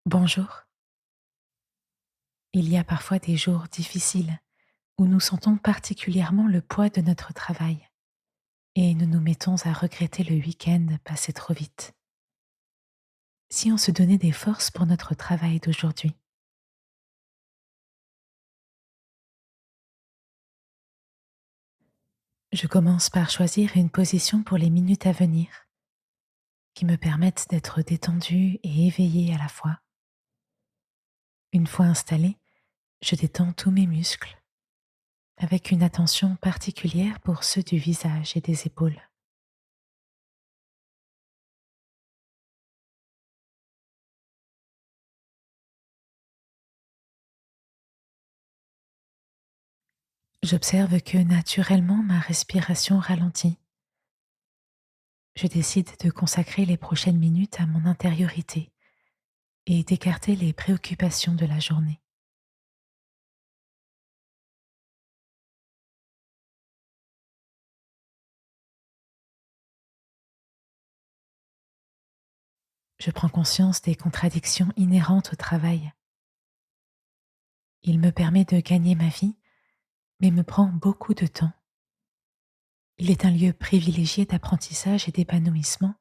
Bonjour. Il y a parfois des jours difficiles où nous sentons particulièrement le poids de notre travail et nous nous mettons à regretter le week-end passé trop vite. Si on se donnait des forces pour notre travail d'aujourd'hui, je commence par choisir une position pour les minutes à venir qui me permettent d'être détendue et éveillée à la fois. Une fois installée, je détends tous mes muscles avec une attention particulière pour ceux du visage et des épaules. J'observe que naturellement ma respiration ralentit. Je décide de consacrer les prochaines minutes à mon intériorité et d'écarter les préoccupations de la journée. Je prends conscience des contradictions inhérentes au travail. Il me permet de gagner ma vie, mais me prend beaucoup de temps. Il est un lieu privilégié d'apprentissage et d'épanouissement,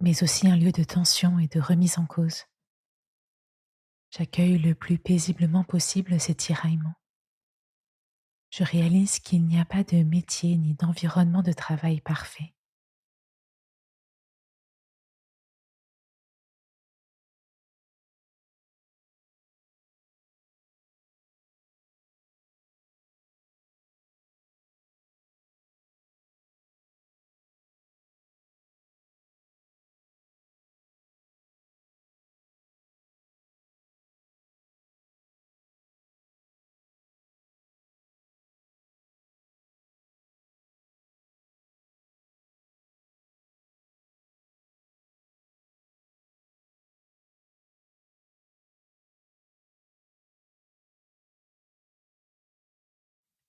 mais aussi un lieu de tension et de remise en cause. J'accueille le plus paisiblement possible ces tiraillements. Je réalise qu'il n'y a pas de métier ni d'environnement de travail parfait.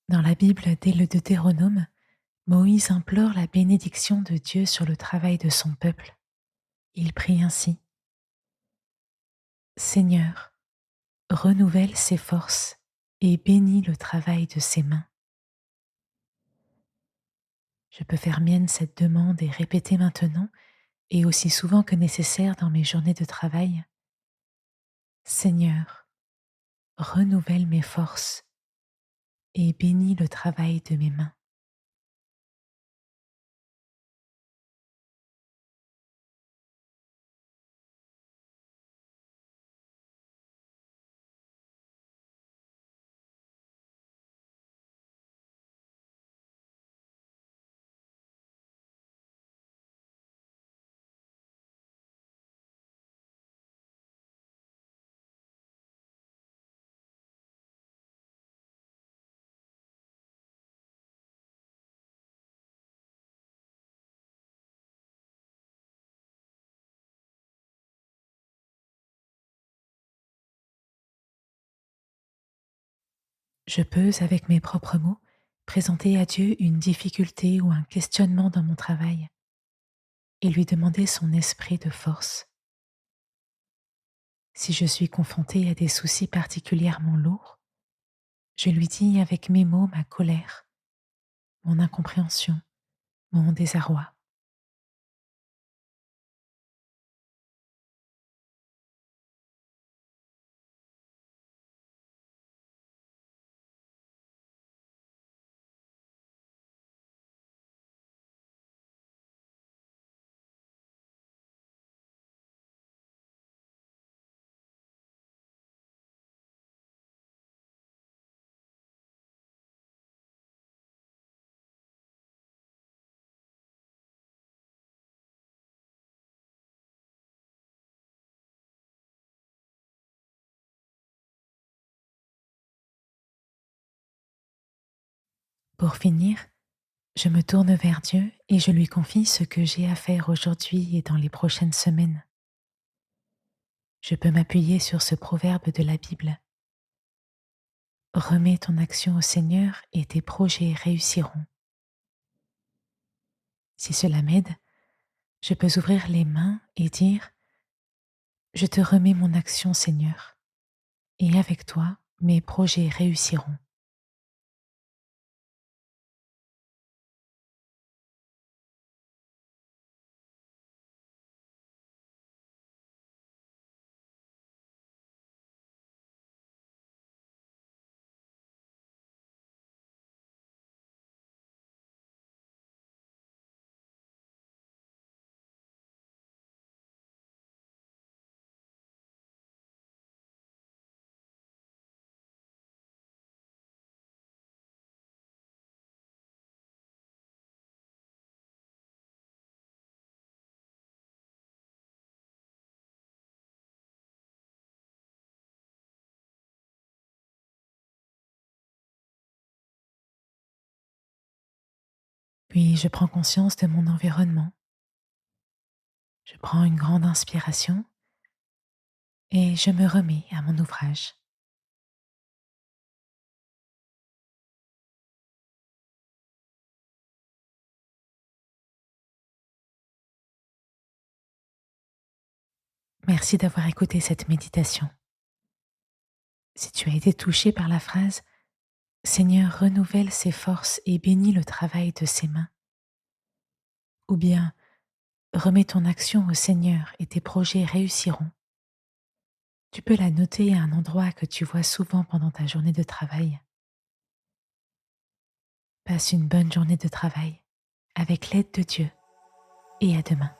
Dans la Bible, dès le Deutéronome, Moïse implore la bénédiction de Dieu sur le travail de son peuple. Il prie ainsi: Seigneur, renouvelle ses forces et bénis le travail de ses mains. Je peux faire mienne cette demande et répéter maintenant et aussi souvent que nécessaire dans mes journées de travail: Seigneur, renouvelle mes forces et bénis le travail de mes mains. Je peux, avec mes propres mots, présenter à Dieu une difficulté ou un questionnement dans mon travail et lui demander son esprit de force. Si je suis confrontée à des soucis particulièrement lourds, je lui dis avec mes mots ma colère, mon incompréhension, mon désarroi. Pour finir, je me tourne vers Dieu et je lui confie ce que j'ai à faire aujourd'hui et dans les prochaines semaines. Je peux m'appuyer sur ce proverbe de la Bible: Remets ton action au Seigneur et tes projets réussiront. Si cela m'aide, je peux ouvrir les mains et dire: Je te remets mon action, Seigneur, et avec toi, mes projets réussiront. Puis je prends conscience de mon environnement. Je prends une grande inspiration et je me remets à mon ouvrage. Merci d'avoir écouté cette méditation. Si tu as été touché par la phrase Seigneur, renouvelle ses forces et bénis le travail de ses mains, ou bien remets ton action au Seigneur et tes projets réussiront, tu peux la noter à un endroit que tu vois souvent pendant ta journée de travail. Passe une bonne journée de travail avec l'aide de Dieu et à demain.